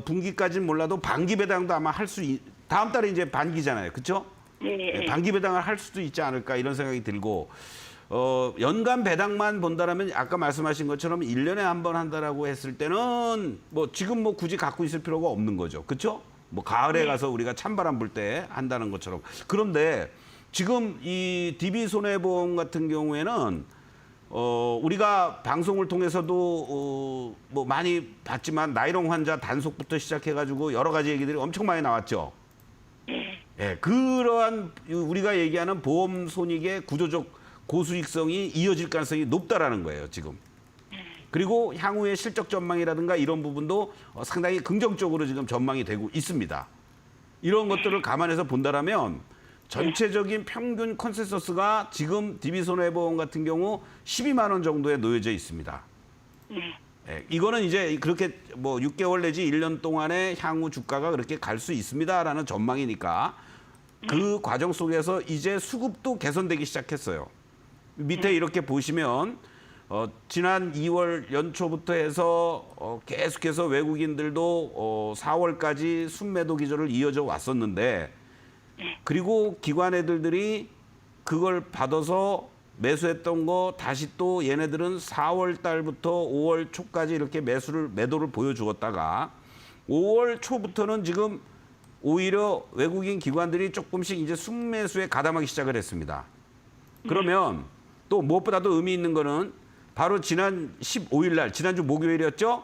분기까지는 몰라도 반기 배당도 아마 다음 달에 이제 반기잖아요. 그렇죠? 예. 반기 배당을 할 수도 있지 않을까 이런 생각이 들고 연간 배당만 본다라면 아까 말씀하신 것처럼 1년에 한 번 한다라고 했을 때는 뭐 지금 뭐 굳이 갖고 있을 필요가 없는 거죠. 그렇죠? 뭐 가을에 가서 우리가 찬바람 불 때 한다는 것처럼. 그런데 지금 이 DB 손해보험 같은 경우에는 우리가 방송을 통해서도 뭐 많이 봤지만 나이롱 환자 단속부터 시작해가지고 여러 가지 얘기들이 엄청 많이 나왔죠. 예, 그러한 우리가 얘기하는 보험 손익의 구조적 고수익성이 이어질 가능성이 높다라는 거예요, 지금. 그리고 향후의 실적 전망이라든가 이런 부분도 상당히 긍정적으로 지금 전망이 되고 있습니다. 이런 것들을 감안해서 본다라면 전체적인 평균 컨센서스가 지금 DB손해보험 같은 경우 12만 원 정도에 놓여져 있습니다. 예, 이거는 이제 그렇게 뭐 6개월 내지 1년 동안의 향후 주가가 그렇게 갈 수 있습니다라는 전망이니까 그 과정 속에서 이제 수급도 개선되기 시작했어요. 밑에 이렇게 보시면 지난 2월 연초부터 해서 계속해서 외국인들도 4월까지 순매도 기조를 이어져 왔었는데 그리고 기관 애들이 그걸 받아서 매수했던 거 다시 또 얘네들은 4월 달부터 5월 초까지 이렇게 매도를 보여주었다가 5월 초부터는 지금 오히려 외국인 기관들이 조금씩 이제 순매수에 가담하기 시작을 했습니다. 그러면 또 무엇보다도 의미 있는 거는 바로 지난 15일 날, 지난주 목요일이었죠?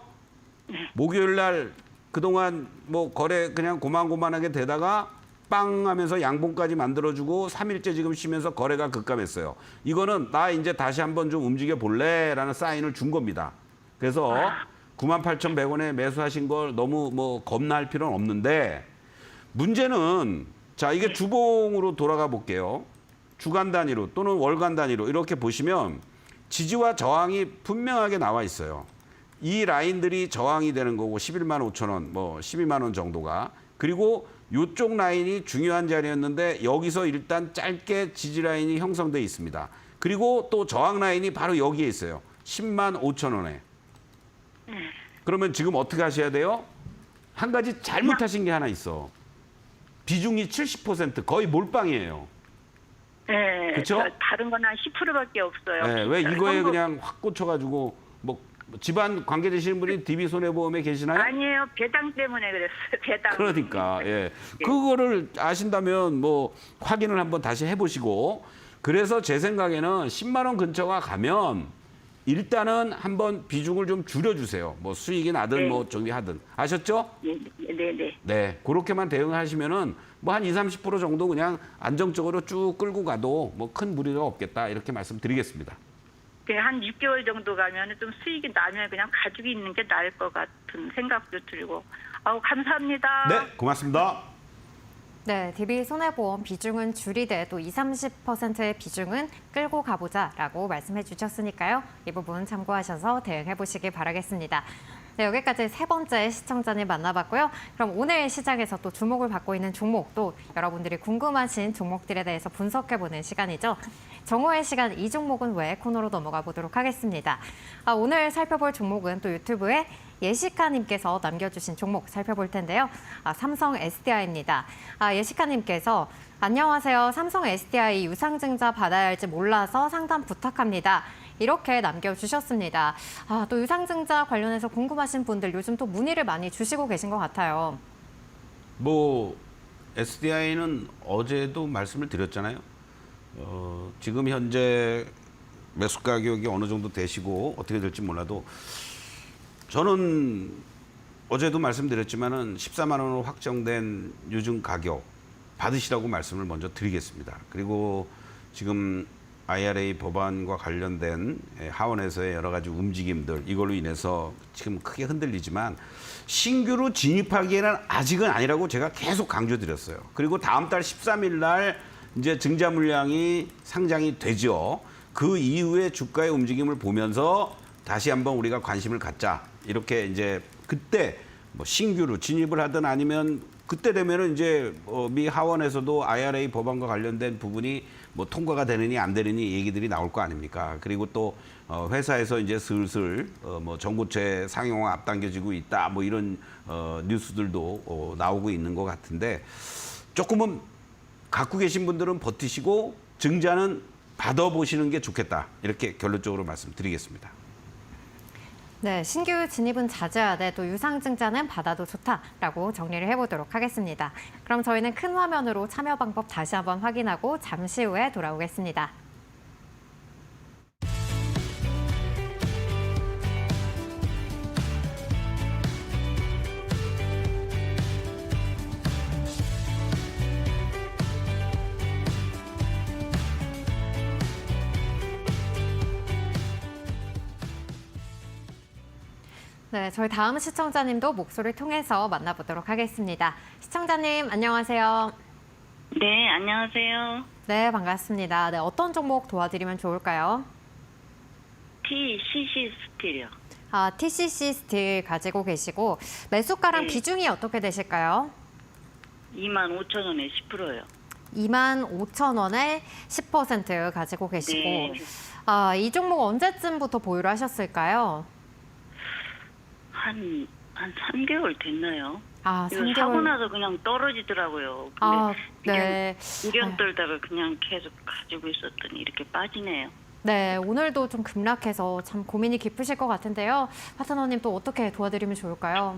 목요일 날 그동안 뭐 거래 그냥 고만고만하게 되다가 빵 하면서 양봉까지 만들어주고 3일째 지금 쉬면서 거래가 급감했어요. 이거는 나 이제 다시 한번 좀 움직여 볼래? 라는 사인을 준 겁니다. 그래서 98,100원에 매수하신 걸 너무 뭐 겁날 필요는 없는데 문제는 자 이게 주봉으로 돌아가 볼게요. 주간 단위로 또는 월간 단위로 이렇게 보시면 지지와 저항이 분명하게 나와 있어요. 이 라인들이 저항이 되는 거고 11만 5천 원, 뭐 12만 원 정도가 그리고 이쪽 라인이 중요한 자리였는데 여기서 일단 짧게 지지 라인이 형성돼 있습니다. 그리고 또 저항 라인이 바로 여기에 있어요. 10만 5천 원에. 그러면 지금 어떻게 하셔야 돼요? 한 가지 잘못하신 게 하나 있어. 비중이 70% 거의 몰빵이에요. 네, 그쵸? 다른 건 한 10%밖에 없어요. 네, 왜 이거에 그냥 확 꽂혀가지고 뭐 집안 관계 되시는 분이 DB손해보험에 계시나요? 아니에요. 배당 때문에 그랬어요. 배당. 그러니까 예 그거를 아신다면 뭐 확인을 한번 다시 해보시고 그래서 제 생각에는 10만 원 근처가 가면 일단은 한번 비중을 좀 줄여주세요. 뭐 수익이 나든 네. 뭐 저기 하든 아셨죠? 네. 네 그렇게만 대응하시면은 뭐 한 20-30% 정도 그냥 안정적으로 쭉 끌고 가도 뭐 큰 무리가 없겠다 이렇게 말씀드리겠습니다. 한 6개월 정도 가면 좀 수익이 나면 그냥 가지고 있는 게 나을 것 같은 생각도 들고. 감사합니다. 네 고맙습니다. 네, DB손해보험 비중은 줄이되 또 20-30%의 비중은 끌고 가보자라고 말씀해 주셨으니까요. 이 부분 참고하셔서 대응해 보시기 바라겠습니다. 네, 여기까지 세 번째 시청자님 만나봤고요. 그럼 오늘 시장에서 또 주목을 받고 있는 종목 또 여러분들이 궁금하신 종목들에 대해서 분석해보는 시간이죠. 정오의 시간 이 종목은 왜 코너로 넘어가 보도록 하겠습니다. 오늘 살펴볼 종목은 또 유튜브에 예시카님께서 남겨주신 종목 살펴볼 텐데요. 삼성 SDI입니다. 예시카님께서 안녕하세요. 삼성 SDI 유상증자 받아야 할지 몰라서 상담 부탁합니다. 이렇게 남겨주셨습니다. 또 유상증자 관련해서 궁금하신 분들 요즘 또 문의를 많이 주시고 계신 것 같아요. 뭐 SDI는 어제도 말씀을 드렸잖아요. 지금 현재 매수 가격이 어느 정도 되시고 어떻게 될지 몰라도 저는 어제도 말씀드렸지만은 14만 원으로 확정된 요즘 가격 받으시라고 말씀을 먼저 드리겠습니다. 그리고 지금 IRA 법안과 관련된 하원에서의 여러 가지 움직임들 이걸로 인해서 지금 크게 흔들리지만 신규로 진입하기에는 아직은 아니라고 제가 계속 강조드렸어요. 그리고 다음 달 13일 날 이제 증자 물량이 상장이 되죠. 그 이후에 주가의 움직임을 보면서 다시 한번 우리가 관심을 갖자. 이렇게 이제 그때 뭐 신규로 진입을 하든 아니면 그때 되면은 이제 미 하원에서도 IRA 법안과 관련된 부분이 뭐 통과가 되느니 안 되느니 얘기들이 나올 거 아닙니까? 그리고 또 회사에서 이제 슬슬 뭐 전고체 상용화 앞당겨지고 있다 뭐 이런 뉴스들도 나오고 있는 것 같은데 조금은 갖고 계신 분들은 버티시고 증자는 받아보시는 게 좋겠다 이렇게 결론적으로 말씀드리겠습니다. 네, 신규 진입은 자제하되 또 유상증자는 받아도 좋다라고 정리를 해보도록 하겠습니다. 그럼 저희는 큰 화면으로 참여 방법 다시 한번 확인하고 잠시 후에 돌아오겠습니다. 네, 저희 다음 시청자님도 목소리를 통해서 만나보도록 하겠습니다. 시청자님, 안녕하세요. 네, 안녕하세요. 네, 반갑습니다. 네, 어떤 종목 도와드리면 좋을까요? TCC 스틸이요. TCC 스틸 가지고 계시고 매수가랑 네. 비중이 어떻게 되실까요? 25,000원에 10%요. 25,000원에 10% 가지고 계시고 네. 이 종목 언제쯤부터 보유를 하셨을까요? 한 3개월 됐나요? 이거 3개월. 사고 나서 그냥 떨어지더라고요. 근데 네. 일년 떨다가 그냥 계속 가지고 있었더니 이렇게 빠지네요. 네, 오늘도 좀 급락해서 참 고민이 깊으실 것 같은데요. 파트너님 또 어떻게 도와드리면 좋을까요?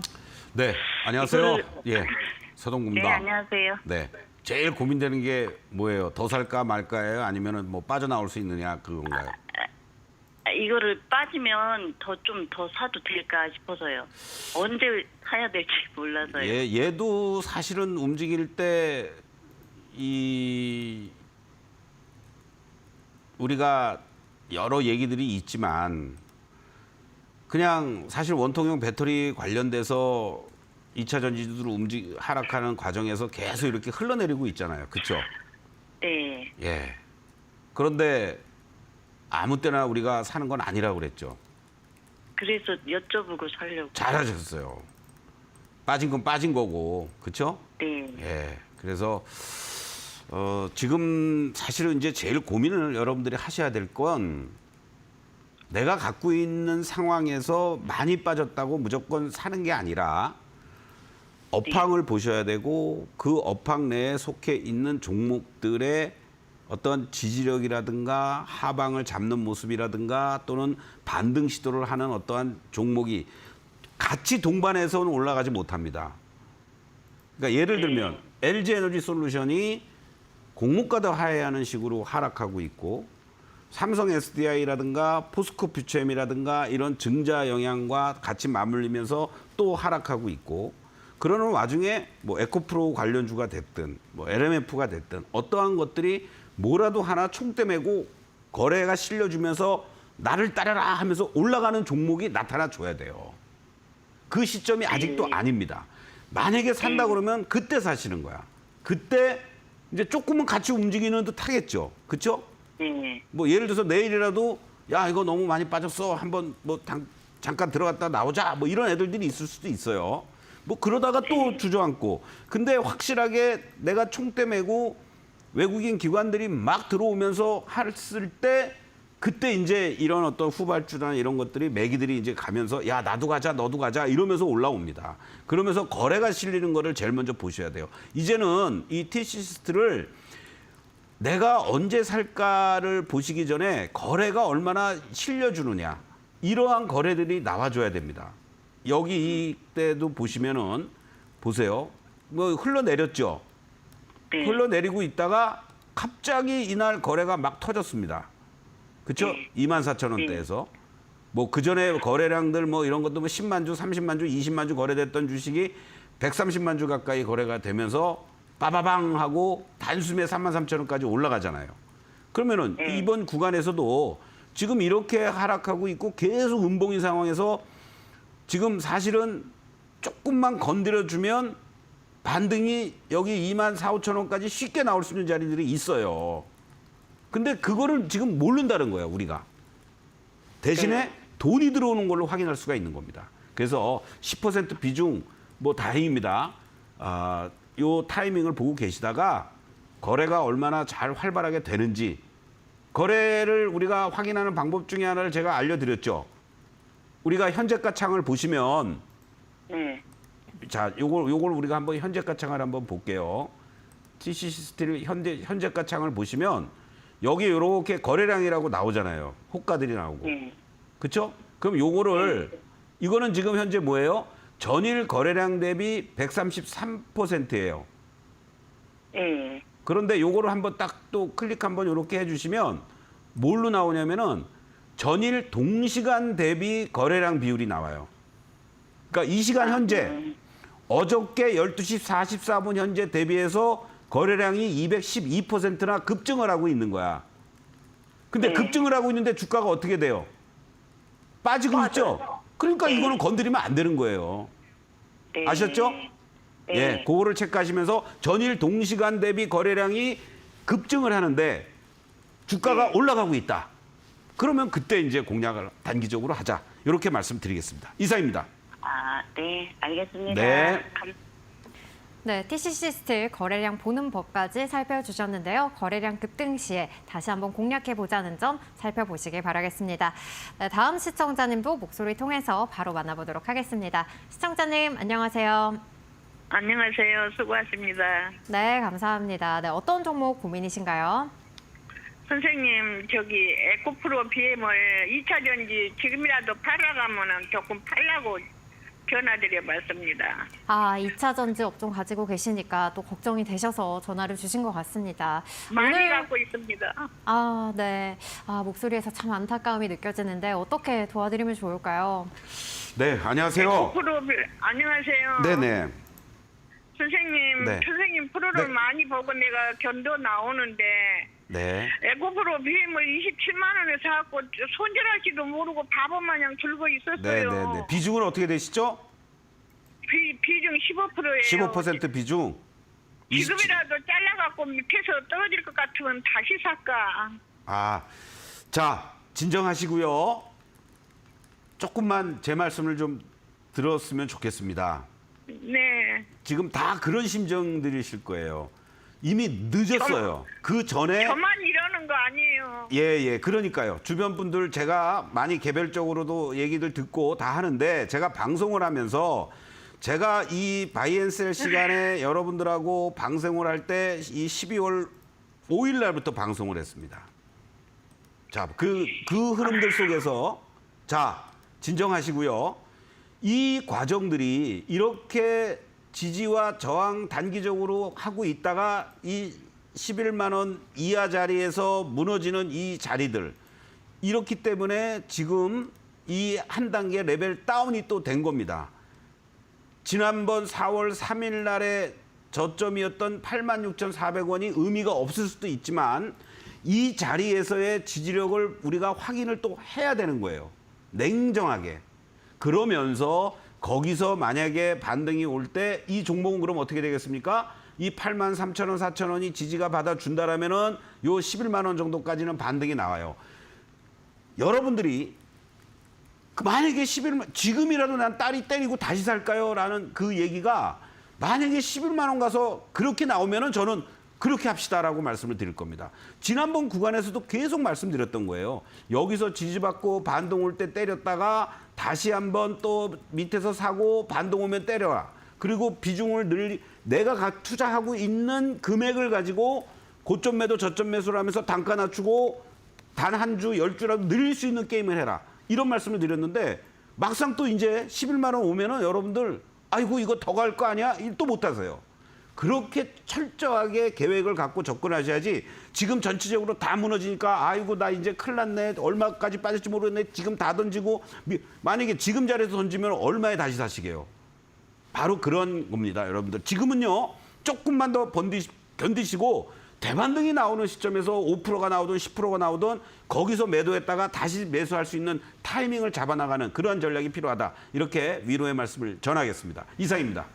네, 안녕하세요. 이거를- 예, 서동구입니다. 네, 안녕하세요. 네, 제일 고민되는 게 뭐예요? 더 살까 말까예요? 아니면은 뭐 빠져나올 수 있느냐 그건가요? 이거를 빠지면 좀 더 사도 될까 싶어서요. 언제 사야 될지 몰라서요. 얘도 사실은 움직일 때 우리가 여러 얘기들이 있지만 그냥 사실 원통형 배터리 관련돼서 2차 전지주로 하락하는 과정에서 계속 이렇게 흘러내리고 있잖아요. 그렇죠? 네. 예. 그런데 아무 때나 우리가 사는 건 아니라고 그랬죠. 그래서 여쭤보고 살려고. 잘하셨어요. 빠진 건 빠진 거고, 그렇죠? 네. 예. 그래서 지금 사실은 이제 제일 고민을 여러분들이 하셔야 될 건 내가 갖고 있는 상황에서 많이 빠졌다고 무조건 사는 게 아니라 업황을 보셔야 되고 그 업황 내에 속해 있는 종목들의 어떤 지지력이라든가 하방을 잡는 모습이라든가 또는 반등 시도를 하는 어떠한 종목이 같이 동반해서는 올라가지 못합니다. 그러니까 예를 들면 LG에너지솔루션이 공모가도 하회하는 식으로 하락하고 있고 삼성 SDI라든가 포스코 퓨처엠이라든가 이런 증자 영향과 같이 맞물리면서 또 하락하고 있고 그러는 와중에 뭐 에코프로 관련주가 됐든 뭐 LMF가 됐든 어떠한 것들이 뭐라도 하나 총대 메고 거래가 실려주면서 나를 따라라 하면서 올라가는 종목이 나타나 줘야 돼요. 그 시점이 아직도 아닙니다. 만약에 산다 그러면 그때 사시는 거야. 그때 이제 조금은 같이 움직이는 듯 하겠죠. 그렇죠? 네. 뭐 예를 들어서 내일이라도 야 이거 너무 많이 빠졌어. 한번 뭐 잠깐 들어갔다 나오자. 뭐 이런 애들이 있을 수도 있어요. 뭐 그러다가 또 주저앉고. 근데 확실하게 내가 총대 메고 외국인 기관들이 막 들어오면서 했을 때 그때 이제 이런 어떤 후발주나 이런 것들이 매기들이 이제 가면서 야 나도 가자 너도 가자 이러면서 올라옵니다. 그러면서 거래가 실리는 거를 제일 먼저 보셔야 돼요. 이제는 이 TCC를 내가 언제 살까를 보시기 전에 거래가 얼마나 실려주느냐 이러한 거래들이 나와줘야 됩니다. 여기 이때도 보시면은 보세요. 뭐 흘러내렸죠. 네. 흘러내리고 있다가 갑자기 이날 거래가 막 터졌습니다. 그렇죠? 24,000원대에서. 뭐 그전에 거래량들 뭐 이런 것도 뭐 10만 주, 30만 주, 20만 주 거래됐던 주식이 130만 주 가까이 거래가 되면서 빠바방 하고 단숨에 33,000원까지 올라가잖아요. 그러면은 이번 구간에서도 지금 이렇게 하락하고 있고 계속 음봉인 상황에서 지금 사실은 조금만 건드려주면 반등이 여기 24,000~25,000원까지 쉽게 나올 수 있는 자리들이 있어요. 근데 그거를 지금 모른다는 거예요, 우리가. 대신에 돈이 들어오는 걸로 확인할 수가 있는 겁니다. 그래서 10% 비중 뭐 다행입니다. 요 타이밍을 보고 계시다가 거래가 얼마나 잘 활발하게 되는지 거래를 우리가 확인하는 방법 중에 하나를 제가 알려드렸죠. 우리가 현재가 창을 보시면 네. 자, 요걸 우리가 한번 현재가 창을 한번 볼게요. TCC 스틸 현재가 창을 보시면 여기 이렇게 거래량이라고 나오잖아요. 호가들이 나오고. 네. 그렇죠? 그럼 요거를 이거는 지금 현재 뭐예요? 전일 거래량 대비 133%예요. 네. 그런데 요거를 한번 딱 또 클릭 한번 이렇게 해주시면 뭘로 나오냐면은 전일 동시간 대비 거래량 비율이 나와요. 그러니까 이 시간 현재 어저께 12시 44분 현재 대비해서 거래량이 212%나 급증을 하고 있는 거야. 근데 급증을 하고 있는데 주가가 어떻게 돼요? 빠지고 있죠? 그러니까 네. 이거는 건드리면 안 되는 거예요. 네. 아셨죠? 네. 예, 그거를 체크하시면서 전일 동시간 대비 거래량이 급증을 하는데 주가가 올라가고 있다. 그러면 그때 이제 공략을 단기적으로 하자. 이렇게 말씀드리겠습니다. 이상입니다. 아, 네, 알겠습니다. 네. 네, TCC 스틸 거래량 보는 법까지 살펴주셨는데요. 거래량 급등 시에 다시 한번 공략해보자는 점 살펴보시길 바라겠습니다. 네, 다음 시청자님도 목소리 통해서 바로 만나보도록 하겠습니다. 시청자님, 안녕하세요. 안녕하세요. 수고하십니다. 네, 감사합니다. 네, 어떤 종목 고민이신가요? 선생님, 저기 에코프로 BM을 2차 전지 지금이라도 팔아가면은 조금 팔라고 전화드려봤습니다. 아, 2차 전지 업종 가지고 계시니까 또 걱정이 되셔서 전화를 주신 것 같습니다. 많이 갖고 있습니다. 아, 네. 아, 목소리에서 참 안타까움이 느껴지는데 어떻게 도와드리면 좋을까요? 네, 안녕하세요. 에코프로 안녕하세요. 네네. 선생님, 네. 선생님 프로를 네. 많이 보고 내가 견도 나오는데 네. 에코프로 BM을 27만 원에 사갖고 손절할지도 모르고 바보 마냥 들고 있었어요. 네네네. 비중은 어떻게 되시죠? 비중 15%예요. 15% 비중. 27. 지금이라도 잘라갖고 밑에서 떨어질 것 같으면 다시 살까? 아, 자, 진정하시고요. 조금만 제 말씀을 좀 들었으면 좋겠습니다. 네. 지금 다 그런 심정들이실 거예요. 이미 늦었어요. 그 전에 저만 이러는 거 아니에요. 예, 그러니까요. 주변 분들 제가 많이 개별적으로도 얘기들 듣고 다 하는데 제가 방송을 하면서 제가 이 바이앤셀 시간에 여러분들하고 방송을 할 때 이 12월 5일 날부터 방송을 했습니다. 자, 그 흐름들 속에서 자, 진정하시고요. 이 과정들이 이렇게 지지와 저항 단기적으로 하고 있다가 이 11만 원 이하 자리에서 무너지는 이 자리들 이렇기 때문에 지금 이 한 단계 레벨 다운이 또 된 겁니다. 지난번 4월 3일 날에 저점이었던 86,400원이 의미가 없을 수도 있지만 이 자리에서의 지지력을 우리가 확인을 또 해야 되는 거예요. 냉정하게. 그러면서 거기서 만약에 반등이 올 때 이 종목은 그럼 어떻게 되겠습니까? 이 83,000원, 4,000원이 지지가 받아준다라면은 요 11만 원 정도까지는 반등이 나와요. 여러분들이 만약에 11만 지금이라도 난 딸이 때리고 다시 살까요? 라는 그 얘기가 만약에 11만 원 가서 그렇게 나오면은 저는 그렇게 합시다라고 말씀을 드릴 겁니다. 지난번 구간에서도 계속 말씀드렸던 거예요. 여기서 지지받고 반동 올 때 때렸다가 다시 한번 또 밑에서 사고 반동 오면 때려라. 그리고 비중을 내가 투자하고 있는 금액을 가지고 고점 매도 저점 매수를 하면서 단가 낮추고 단 한 주, 10주라도 늘릴 수 있는 게임을 해라. 이런 말씀을 드렸는데 막상 또 이제 11만 원 오면은 여러분들 아이고 이거 더 갈 거 아니야? 또 못 하세요. 그렇게 철저하게 계획을 갖고 접근하셔야지 지금 전체적으로 다 무너지니까 아이고 나 이제 큰일 났네. 얼마까지 빠질지 모르겠네. 지금 다 던지고 만약에 지금 자리에서 던지면 얼마에 다시 사시게요. 바로 그런 겁니다. 여러분들. 지금은요. 조금만 더 견디시고 대반등이 나오는 시점에서 5%가 나오든 10%가 나오든 거기서 매도했다가 다시 매수할 수 있는 타이밍을 잡아나가는 그러한 전략이 필요하다. 이렇게 위로의 말씀을 전하겠습니다. 이상입니다.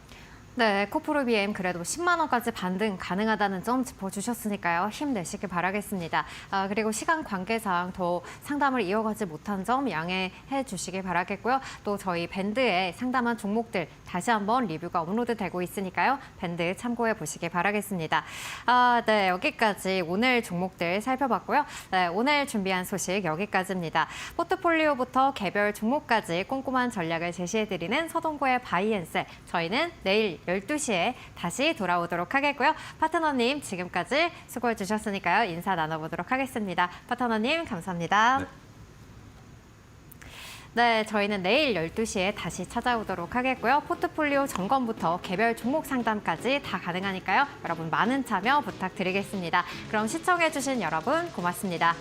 네, 코프로 BM 그래도 10만 원까지 반등 가능하다는 점 짚어주셨으니까요. 힘내시길 바라겠습니다. 그리고 시간 관계상 더 상담을 이어가지 못한 점 양해해 주시길 바라겠고요. 또 저희 밴드에 상담한 종목들 다시 한번 리뷰가 업로드되고 있으니까요. 밴드 참고해 보시길 바라겠습니다. 네, 여기까지 오늘 종목들 살펴봤고요. 네, 오늘 준비한 소식 여기까지입니다. 포트폴리오부터 개별 종목까지 꼼꼼한 전략을 제시해드리는 서동구의 바이앤셀. 저희는 내일 12시에 다시 돌아오도록 하겠고요. 파트너님 지금까지 수고해 주셨으니까요. 인사 나눠보도록 하겠습니다. 파트너님 감사합니다. 네, 저희는 내일 12시에 다시 찾아오도록 하겠고요. 포트폴리오 점검부터 개별 종목 상담까지 다 가능하니까요. 여러분 많은 참여 부탁드리겠습니다. 그럼 시청해 주신 여러분 고맙습니다.